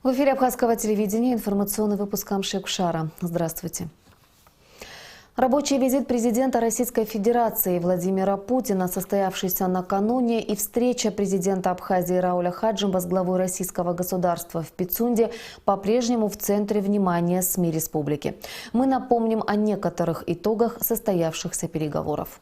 В эфире Абхазского телевидения информационный выпуск Амшек-Шара. Здравствуйте. Рабочий визит президента Российской Федерации Владимира Путина, состоявшийся накануне, и встреча президента Абхазии Рауля Хаджимба с главой российского государства в Пицунде по-прежнему в центре внимания СМИ республики. Мы напомним о некоторых итогах состоявшихся переговоров.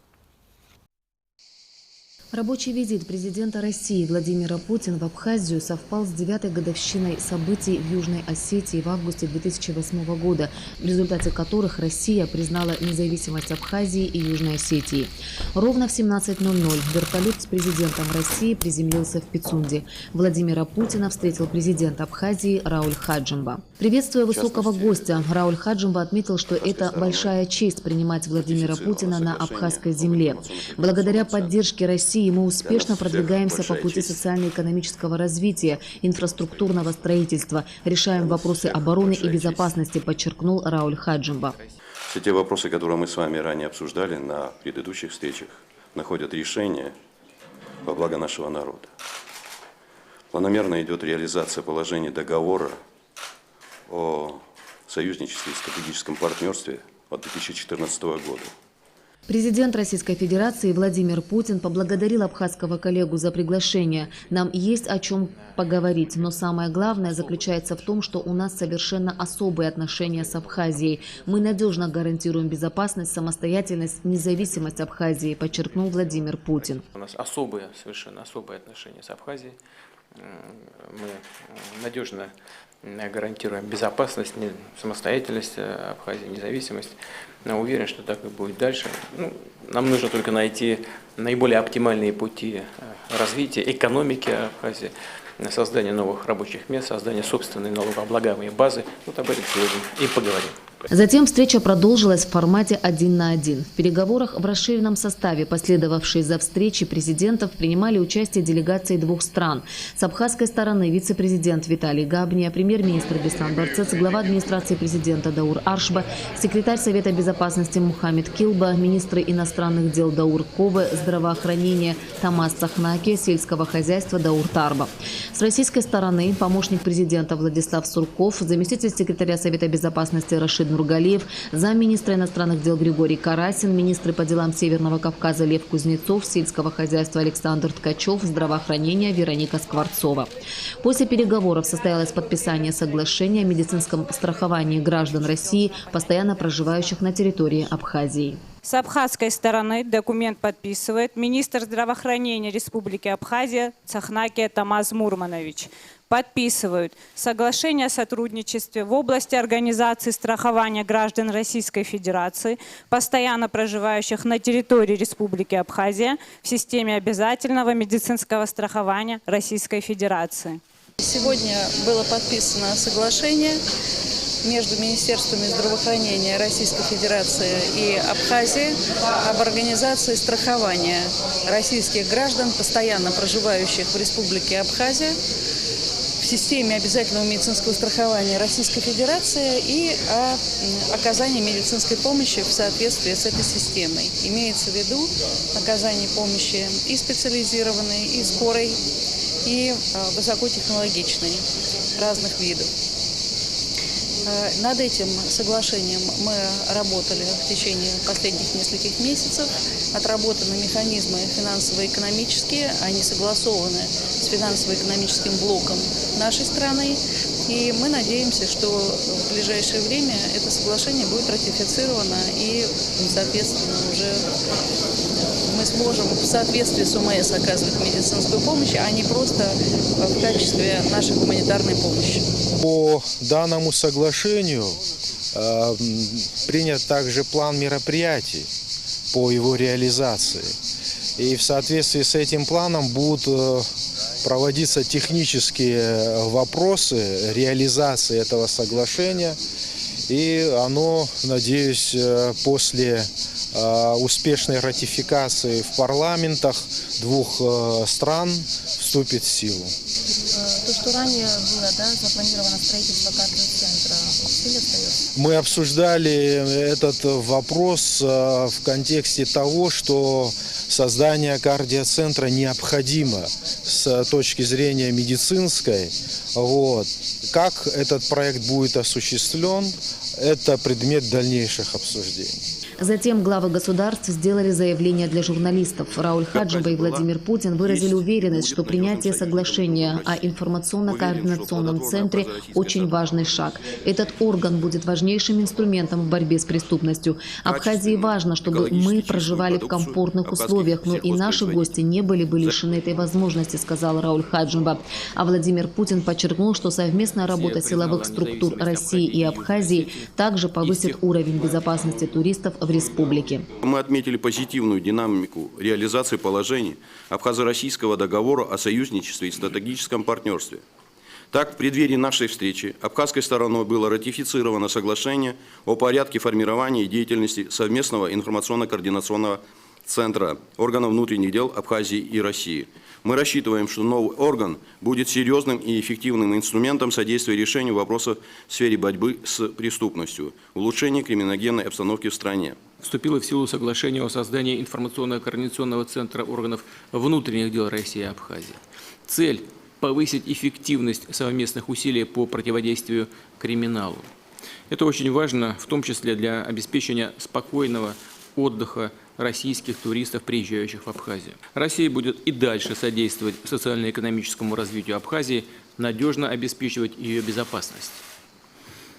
Рабочий визит президента России Владимира Путина в Абхазию совпал с 9-й годовщиной событий в Южной Осетии в августе 2008 года, в результате которых Россия признала независимость Абхазии и Южной Осетии. Ровно в 17:00 вертолет с президентом России приземлился в Пицунде. Владимира Путина встретил президент Абхазии Рауль Хаджимба. Приветствуя высокого гостя, Рауль Хаджимба отметил, что это большая честь принимать Владимира Путина на абхазской земле. Благодаря поддержке России мы успешно продвигаемся по пути социально-экономического развития, инфраструктурного строительства, решаем вопросы обороны и безопасности, подчеркнул Рауль Хаджимба. Все те вопросы, которые мы с вами ранее обсуждали на предыдущих встречах, находят решение во благо нашего народа. Планомерно идет реализация положений договора о союзничестве и стратегическом партнерстве от 2014 года. Президент Российской Федерации Владимир Путин поблагодарил абхазского коллегу за приглашение. Нам есть о чем поговорить, но самое главное заключается в том, что у нас совершенно особые отношения с Абхазией. Мы надежно гарантируем безопасность, самостоятельность, независимость Абхазии, подчеркнул Владимир Путин. У нас совершенно особые отношения с Абхазией. Мы надежно гарантируем безопасность, самостоятельность Абхазии, независимость. Я уверен, что так и будет дальше. Нам нужно только найти наиболее оптимальные пути развития экономики Абхазии, создание новых рабочих мест, создание собственной налогооблагаемой базы. Вот об этом сегодня и поговорим. Затем встреча продолжилась в формате 1 на 1. В переговорах в расширенном составе, последовавшие за встречей президентов, принимали участие делегации двух стран. С абхазской стороны вице-президент Виталий Габния, премьер-министр Беслан Барцец, глава администрации президента Даур Аршба, секретарь Совета безопасности Мухаммед Килба, министры иностранных дел Даур Ковы, здравоохранения Тамас Цахнаки, сельского хозяйства Даур Тарба. С российской стороны помощник президента Владислав Сурков, заместитель секретаря Совета безопасности Рашид Нургалиев, замминистра иностранных дел Григорий Карасин, министры по делам Северного Кавказа Лев Кузнецов, сельского хозяйства Александр Ткачев, здравоохранения Вероника Скворцова. После переговоров состоялось подписание соглашения о медицинском страховании граждан России, постоянно проживающих на территории Абхазии. С абхазской стороны документ подписывает министр здравоохранения Республики Абхазия Цахнаки Тамаз Мурманович. Подписывают соглашение о сотрудничестве в области организации страхования граждан Российской Федерации, постоянно проживающих на территории Республики Абхазия, в системе обязательного медицинского страхования Российской Федерации. Сегодня было подписано соглашение между Министерствами здравоохранения Российской Федерации и Абхазии об организации страхования российских граждан, постоянно проживающих в Республике Абхазия, в системе обязательного медицинского страхования Российской Федерации и о оказании медицинской помощи в соответствии с этой системой. Имеется в виду оказание помощи и специализированной, и скорой, и высокотехнологичной разных видов. Над этим соглашением мы работали в течение последних нескольких месяцев. Отработаны механизмы финансово-экономические, они согласованы с финансово-экономическим блоком нашей страны. И мы надеемся, что в ближайшее время это соглашение будет ратифицировано и, соответственно, уже мы сможем в соответствии с ОМС оказывать медицинскую помощь, а не просто в качестве нашей гуманитарной помощи. По данному соглашению принят также план мероприятий по его реализации. И в соответствии с этим планом будут проводиться технические вопросы реализации этого соглашения. И оно, надеюсь, после успешной ратификации в парламентах двух стран вступит в силу. То, что ранее было, запланировано строительство кардиоцентра, все остается? Мы обсуждали этот вопрос в контексте того, что создание кардиоцентра необходимо с точки зрения медицинской. Вот. Как этот проект будет осуществлен, это предмет дальнейших обсуждений. Затем главы государств сделали заявление для журналистов. Рауль Хаджимба и Владимир Путин выразили уверенность, что принятие соглашения о информационно-координационном центре – очень важный шаг. Этот орган будет важнейшим инструментом в борьбе с преступностью. Абхазии важно, чтобы мы проживали в комфортных условиях, но и наши гости не были бы лишены этой возможности, сказал Рауль Хаджимба. А Владимир Путин подчеркнул, что совместная работа силовых структур России и Абхазии также повысит уровень безопасности туристов в республике. Мы отметили позитивную динамику реализации положений Абхазо-Российского договора о союзничестве и стратегическом партнерстве. Так, в преддверии нашей встречи абхазской стороной было ратифицировано соглашение о порядке формирования и деятельности совместного информационно-координационного центра органов внутренних дел Абхазии и России. Мы рассчитываем, что новый орган будет серьезным и эффективным инструментом содействия решению вопросов в сфере борьбы с преступностью, улучшения криминогенной обстановки в стране. Вступило в силу соглашение о создании информационно-координационного центра органов внутренних дел России и Абхазии. Цель – повысить эффективность совместных усилий по противодействию криминалу. Это очень важно, в том числе для обеспечения спокойного отдыха российских туристов, приезжающих в Абхазию. Россия будет и дальше содействовать социально-экономическому развитию Абхазии, надежно обеспечивать ее безопасность,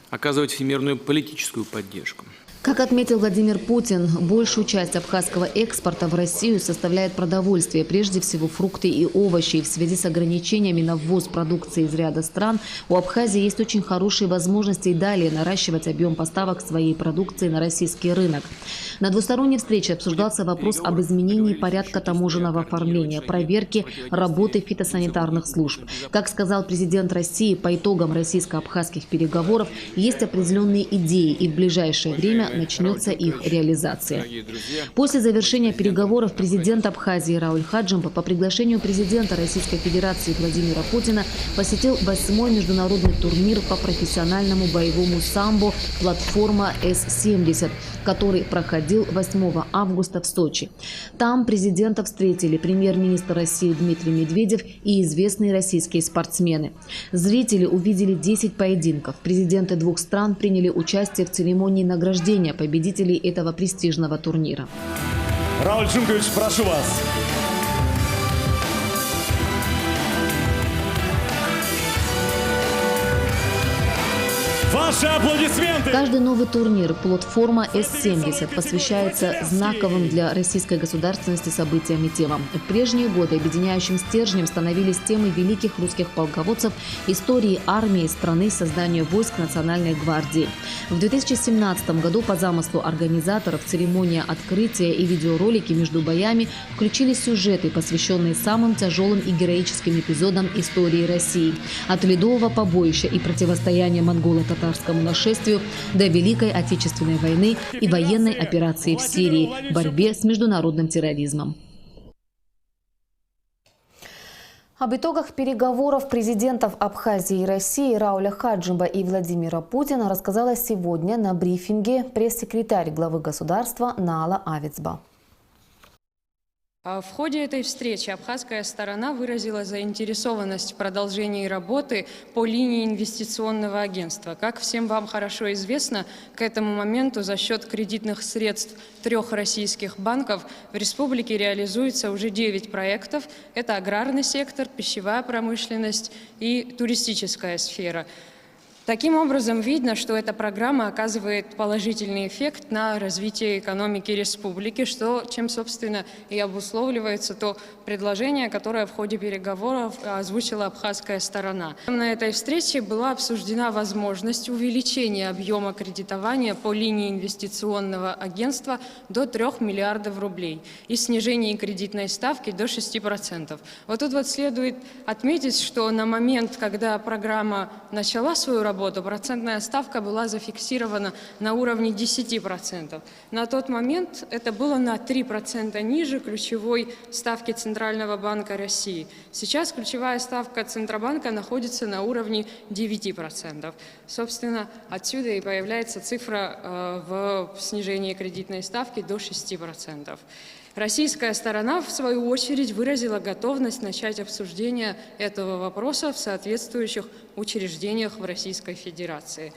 оказывать всемирную политическую поддержку. Как отметил Владимир Путин, большую часть абхазского экспорта в Россию составляет продовольствие, прежде всего фрукты и овощи. И в связи с ограничениями на ввоз продукции из ряда стран у Абхазии есть очень хорошие возможности и далее наращивать объем поставок своей продукции на российский рынок. На двусторонней встрече обсуждался вопрос об изменении порядка таможенного оформления, проверки работы фитосанитарных служб. Как сказал президент России, по итогам российско-абхазских переговоров есть определенные идеи, и в ближайшее время начнется их реализация. После завершения переговоров президент Абхазии Рауль Хаджимба по приглашению президента Российской Федерации Владимира Путина посетил 8-й международный турнир по профессиональному боевому самбо «Платформа С-70», который проходил 8 августа в Сочи. Там президента встретили премьер-министр России Дмитрий Медведев и известные российские спортсмены. Зрители увидели 10 поединков. Президенты двух стран приняли участие в церемонии награждения победителей этого престижного турнира. Рауль Джумкович, прошу вас. Ваши аплодисменты! Каждый новый турнир «Платформа С-70» посвящается знаковым для российской государственности событиям и темам. В прежние годы объединяющим стержнем становились темы великих русских полководцев, истории армии страны, создания войск Национальной гвардии. В 2017 году по замыслу организаторов церемония открытия и видеоролики между боями включили сюжеты, посвященные самым тяжелым и героическим эпизодам истории России. От ледового побоища и противостояния монголо-татарскому нашествию до Великой Отечественной войны и военной операции в Сирии, борьбе с международным терроризмом. Об итогах переговоров президентов Абхазии и России Рауля Хаджимба и Владимира Путина рассказала сегодня на брифинге пресс-секретарь главы государства Наала Авицба. В ходе этой встречи абхазская сторона выразила заинтересованность в продолжении работы по линии инвестиционного агентства. Как всем вам хорошо известно, к этому моменту за счет кредитных средств 3 российских банков в республике реализуется уже 9 проектов. Это аграрный сектор, пищевая промышленность и туристическая сфера. Таким образом, видно, что эта программа оказывает положительный эффект на развитие экономики республики, чем, собственно, и обусловливается то предложение, которое в ходе переговоров озвучила абхазская сторона. На этой встрече была обсуждена возможность увеличения объема кредитования по линии инвестиционного агентства до 3 миллиардов рублей и снижения кредитной ставки до 6%. Вот тут следует отметить, что на момент, когда программа начала свою работу, процентная ставка была зафиксирована на уровне 10%. На тот момент это было на 3% ниже ключевой ставки Центрального банка России. Сейчас ключевая ставка Центробанка находится на уровне 9%. Собственно, отсюда и появляется цифра в снижении кредитной ставки до 6%. Российская сторона, в свою очередь, выразила готовность начать обсуждение этого вопроса в соответствующих учреждениях в Российской Федерации.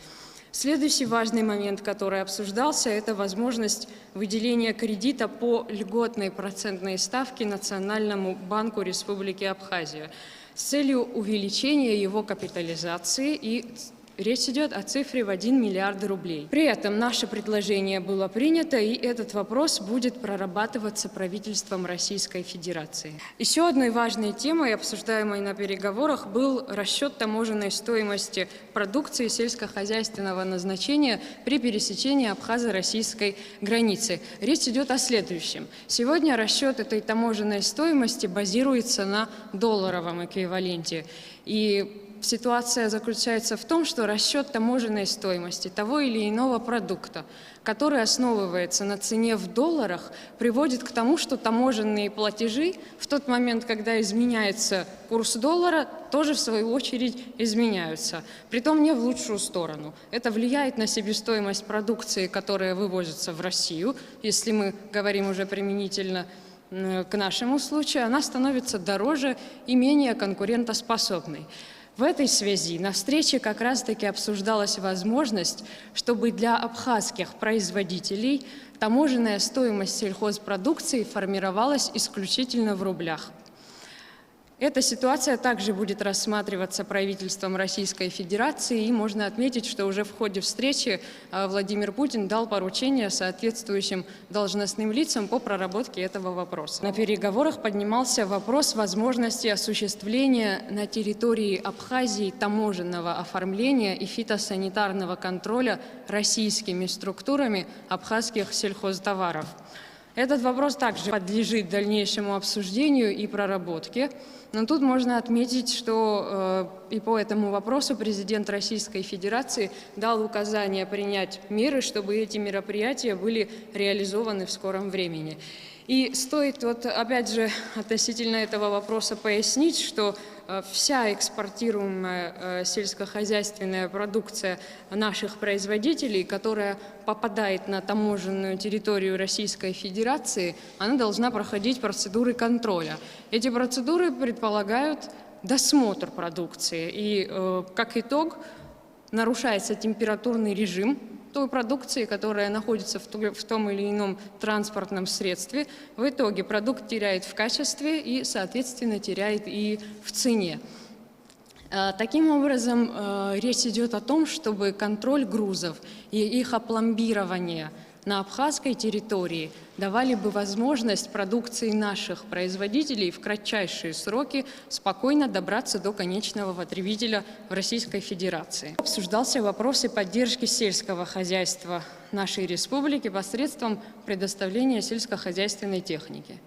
Следующий важный момент, который обсуждался, это возможность выделения кредита по льготной процентной ставке Национальному банку Республики Абхазия с целью увеличения его капитализации, и речь идет о цифре в 1 миллиард рублей. При этом наше предложение было принято, и этот вопрос будет прорабатываться правительством Российской Федерации. Еще одной важной темой, обсуждаемой на переговорах, был расчет таможенной стоимости продукции сельскохозяйственного назначения при пересечении абхазо-российской границы. Речь идет о следующем. Сегодня расчет этой таможенной стоимости базируется на долларовом эквиваленте. И ситуация заключается в том, что расчет таможенной стоимости того или иного продукта, который основывается на цене в долларах, приводит к тому, что таможенные платежи в тот момент, когда изменяется курс доллара, тоже в свою очередь изменяются, притом не в лучшую сторону. Это влияет на себестоимость продукции, которая вывозится в Россию. Если мы говорим уже применительно к нашему случаю, она становится дороже и менее конкурентоспособной. В этой связи на встрече как раз-таки обсуждалась возможность, чтобы для абхазских производителей таможенная стоимость сельхозпродукции формировалась исключительно в рублях. Эта ситуация также будет рассматриваться правительством Российской Федерации, и можно отметить, что уже в ходе встречи Владимир Путин дал поручение соответствующим должностным лицам по проработке этого вопроса. На переговорах поднимался вопрос возможности осуществления на территории Абхазии таможенного оформления и фитосанитарного контроля российскими структурами абхазских сельхозтоваров. Этот вопрос также подлежит дальнейшему обсуждению и проработке. Но тут можно отметить, что и по этому вопросу президент Российской Федерации дал указание принять меры, чтобы эти мероприятия были реализованы в скором времени. И стоит опять же относительно этого вопроса пояснить, что вся экспортируемая сельскохозяйственная продукция наших производителей, которая попадает на таможенную территорию Российской Федерации, она должна проходить процедуры контроля. Эти процедуры предполагают досмотр продукции, и как итог нарушается температурный режим той продукции, которая находится в том или ином транспортном средстве. В итоге продукт теряет в качестве и, соответственно, теряет и в цене. Таким образом, речь идет о том, чтобы контроль грузов и их опломбирование на абхазской территории давали бы возможность продукции наших производителей в кратчайшие сроки спокойно добраться до конечного потребителя в Российской Федерации. Обсуждался вопрос поддержки сельского хозяйства нашей республики посредством предоставления сельскохозяйственной техники.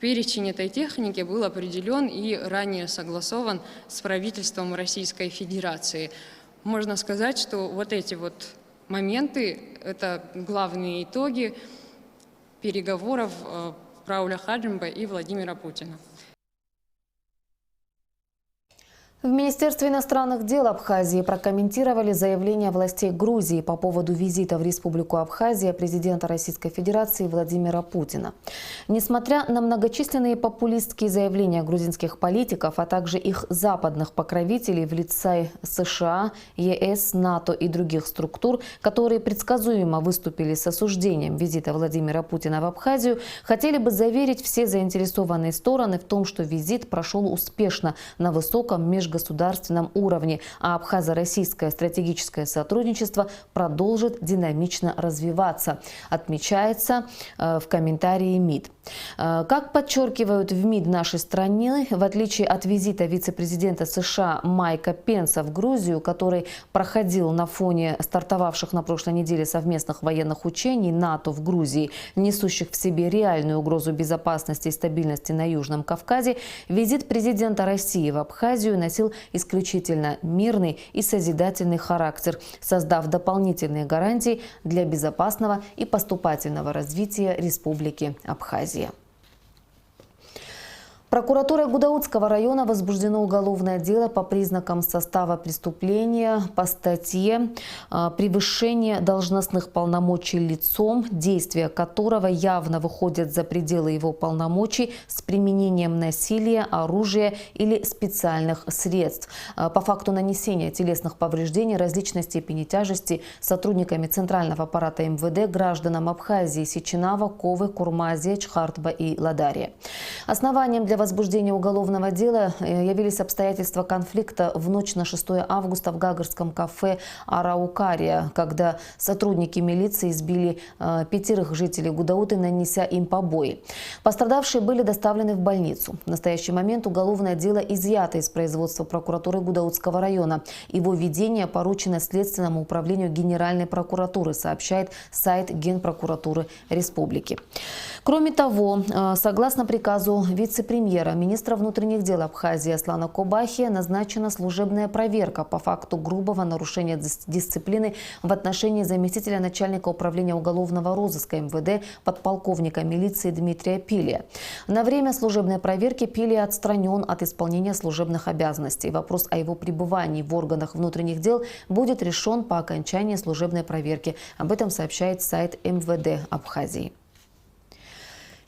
Перечень этой техники был определен и ранее согласован с правительством Российской Федерации. Можно сказать, что вот эти моменты – это главные итоги переговоров Рауля Хаджимба и Владимира Путина. В Министерстве иностранных дел Абхазии прокомментировали заявление властей Грузии по поводу визита в Республику Абхазия президента Российской Федерации Владимира Путина. Несмотря на многочисленные популистские заявления грузинских политиков, а также их западных покровителей в лице США, ЕС, НАТО и других структур, которые предсказуемо выступили с осуждением визита Владимира Путина в Абхазию, хотели бы заверить все заинтересованные стороны в том, что визит прошел успешно на высоком межгосударственном уровне, а абхазо-российское стратегическое сотрудничество продолжит динамично развиваться, отмечается в комментарии МИД. Как подчеркивают в МИД нашей страны, в отличие от визита вице-президента США Майка Пенса в Грузию, который проходил на фоне стартовавших на прошлой неделе совместных военных учений НАТО в Грузии, несущих в себе реальную угрозу безопасности и стабильности на Южном Кавказе, визит президента России в Абхазию носил исключительно мирный и созидательный характер, создав дополнительные гарантии для безопасного и поступательного развития Республики Абхазия. Прокуратурой Гудаутского района возбуждено уголовное дело по признакам состава преступления по статье «Превышение должностных полномочий лицом, действия которого явно выходят за пределы его полномочий с применением насилия, оружия или специальных средств». По факту нанесения телесных повреждений различной степени тяжести сотрудниками Центрального аппарата МВД гражданам Абхазии, Сеченава, Ковы, Курмазия, Чхартба и Ладария. Основанием для возбуждения уголовного дела явились обстоятельства конфликта в ночь на 6 августа в гагарском кафе «Араукария», когда сотрудники милиции избили 5 жителей Гудауты, нанеся им побои. Пострадавшие были доставлены в больницу. В настоящий момент уголовное дело изъято из производства прокуратуры Гудаутского района. Его ведение поручено Следственному управлению Генеральной прокуратуры, сообщает сайт Генпрокуратуры Республики. Кроме того, согласно приказу вице-премьера, министра внутренних дел Абхазии Аслана Кобахи, назначена служебная проверка по факту грубого нарушения дисциплины в отношении заместителя начальника управления уголовного розыска МВД подполковника милиции Дмитрия Пилия. На время служебной проверки Пилия отстранен от исполнения служебных обязанностей. Вопрос о его пребывании в органах внутренних дел будет решен по окончании служебной проверки. Об этом сообщает сайт МВД Абхазии.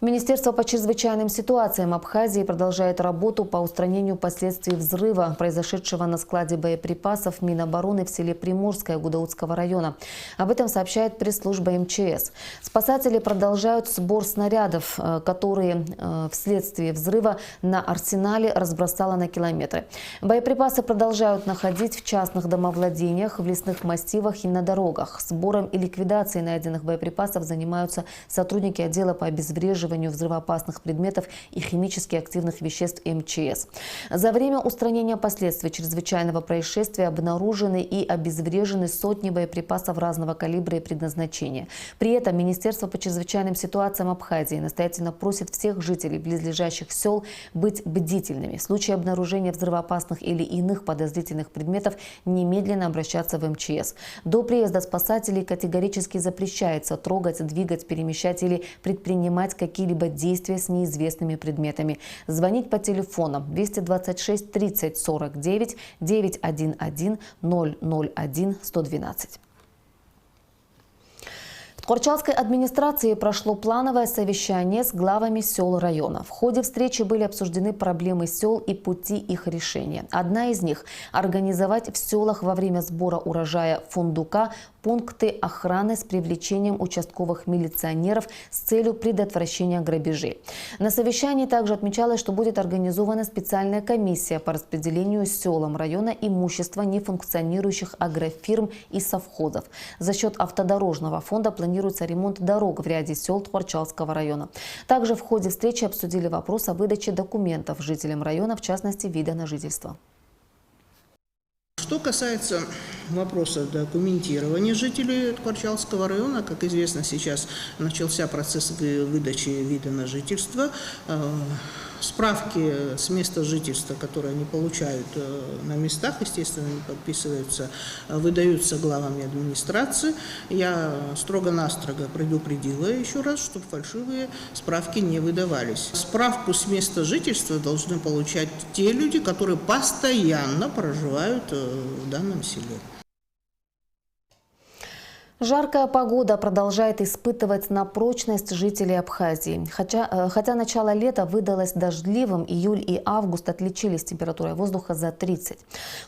Министерство по чрезвычайным ситуациям Абхазии продолжает работу по устранению последствий взрыва, произошедшего на складе боеприпасов Минобороны в селе Приморское Гудаутского района. Об этом сообщает пресс-служба МЧС. Спасатели продолжают сбор снарядов, которые вследствие взрыва на арсенале разбросало на километры. Боеприпасы продолжают находить в частных домовладениях, в лесных массивах и на дорогах. Сбором и ликвидацией найденных боеприпасов занимаются сотрудники отдела по обезвреживанию взрывоопасных предметов и химически активных веществ МЧС. За время устранения последствий чрезвычайного происшествия обнаружены и обезврежены сотни боеприпасов разного калибра и предназначения. При этом Министерство по чрезвычайным ситуациям Абхазии настоятельно просит всех жителей близлежащих сел быть бдительными. В случае обнаружения взрывоопасных или иных подозрительных предметов немедленно обращаться в МЧС. До приезда спасателей категорически запрещается трогать, двигать, перемещать или предпринимать какие-либо действия с неизвестными предметами. Звонить по телефонам 226 30 49 911 001 112. В Тхорчалской администрации прошло плановое совещание с главами сел района. В ходе встречи были обсуждены проблемы сел и пути их решения. Одна из них – организовать в селах во время сбора урожая фундука пункты охраны с привлечением участковых милиционеров с целью предотвращения грабежей. На совещании также отмечалось, что будет организована специальная комиссия по распределению селам района имущества нефункционирующих агрофирм и совхозов. За счет автодорожного фонда планируется ремонт дорог в ряде сел Тхорчалского района. Также в ходе встречи обсудили вопрос о выдаче документов жителям района, в частности, вида на жительство. Что касается вопроса документирования жителей Тхорчалского района, как известно, сейчас начался процесс выдачи вида на жительство. Справки с места жительства, которые они получают на местах, естественно, они подписываются, выдаются главами администрации. Я строго-настрого предупредила еще раз, чтобы фальшивые справки не выдавались. Справку с места жительства должны получать те люди, которые постоянно проживают в данном селе. Жаркая погода продолжает испытывать на прочность жителей Абхазии. Хотя начало лета выдалось дождливым, июль и август отличились температурой воздуха за 30.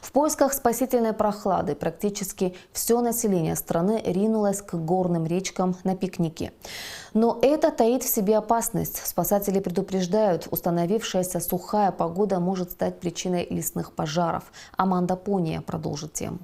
В поисках спасительной прохлады практически все население страны ринулось к горным речкам на пикники. Но это таит в себе опасность. Спасатели предупреждают, установившаяся сухая погода может стать причиной лесных пожаров. Аманда Пония продолжит тему.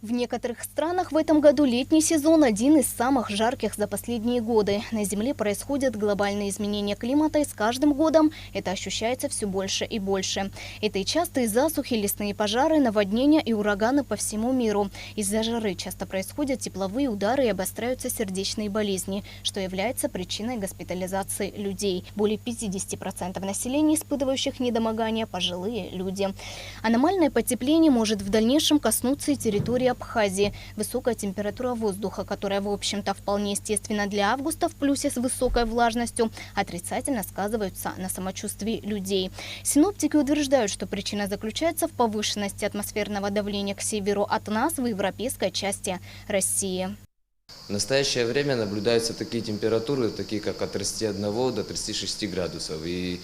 В некоторых странах в этом году летний сезон один из самых жарких за последние годы. На Земле происходят глобальные изменения климата, и с каждым годом это ощущается все больше и больше. Это и частые засухи, лесные пожары, наводнения и ураганы по всему миру. Из-за жары часто происходят тепловые удары и обостряются сердечные болезни, что является причиной госпитализации людей. Более 50% населения, испытывающих недомогание, пожилые люди. Аномальное потепление может в дальнейшем коснуться и территории Абхазии. Высокая температура воздуха, которая, в общем-то, вполне естественна для августа в плюсе с высокой влажностью, отрицательно сказываются на самочувствии людей. Синоптики утверждают, что причина заключается в повышенности атмосферного давления к северу от нас в европейской части России. В настоящее время наблюдаются такие температуры, такие как от 31 до 36 градусов. И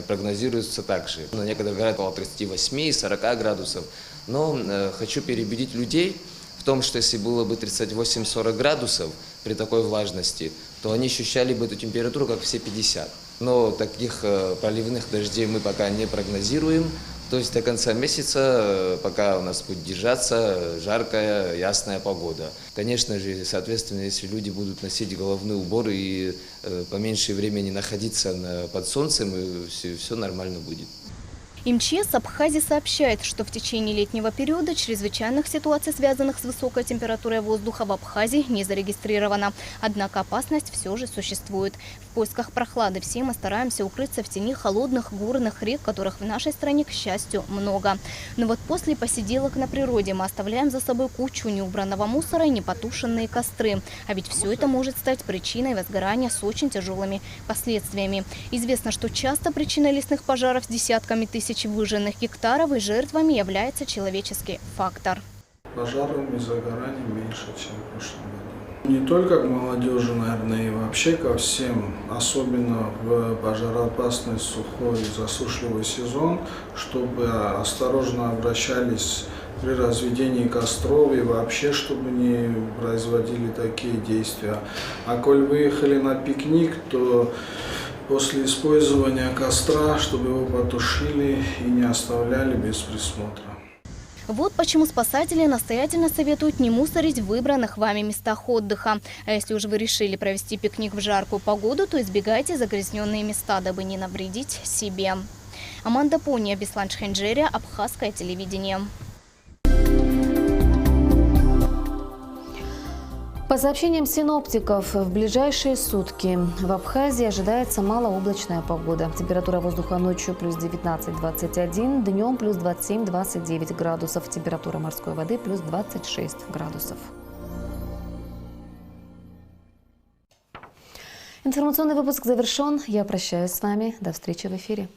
прогнозируется также. На некоторых говорят около 38 и 40 градусов. Но хочу переубедить людей в том, что если было бы 38-40 градусов при такой влажности, то они ощущали бы эту температуру как все 50. Но таких проливных дождей мы пока не прогнозируем. То есть до конца месяца, пока у нас будет держаться жаркая, ясная погода. Конечно же, соответственно, если люди будут носить головные уборы и поменьше времени находиться под солнцем, все нормально будет. МЧС Абхазии сообщает, что в течение летнего периода чрезвычайных ситуаций, связанных с высокой температурой воздуха, в Абхазии не зарегистрировано. Однако опасность все же существует. В поисках прохлады все мы стараемся укрыться в тени холодных горных рек, которых в нашей стране, к счастью, много. Но вот после посиделок на природе мы оставляем за собой кучу неубранного мусора и непотушенные костры. А ведь все это может стать причиной возгорания с очень тяжелыми последствиями. Известно, что часто причиной лесных пожаров с десятками тысяч выжженных гектаров и жертвами является человеческий фактор. Пожарами загораний меньше, чем в прошлом году. Не только к молодежи, наверное, и вообще ко всем, особенно в пожароопасный сухой засушливый сезон, чтобы осторожно обращались при разведении костров и вообще, чтобы не производили такие действия. А коль выехали на пикник, то после использования костра, чтобы его потушили и не оставляли без присмотра. Вот почему спасатели настоятельно советуют не мусорить в выбранных вами местах отдыха. А если уж вы решили провести пикник в жаркую погоду, то избегайте загрязненные места, дабы не навредить себе. Аманда Пония, Беслан Шхенджерия, Абхазское телевидение. По сообщениям синоптиков, в ближайшие сутки в Абхазии ожидается малооблачная погода. Температура воздуха ночью плюс 19-21, днем плюс 27-29 градусов. Температура морской воды плюс 26 градусов. Информационный выпуск завершен. Я прощаюсь с вами. До встречи в эфире.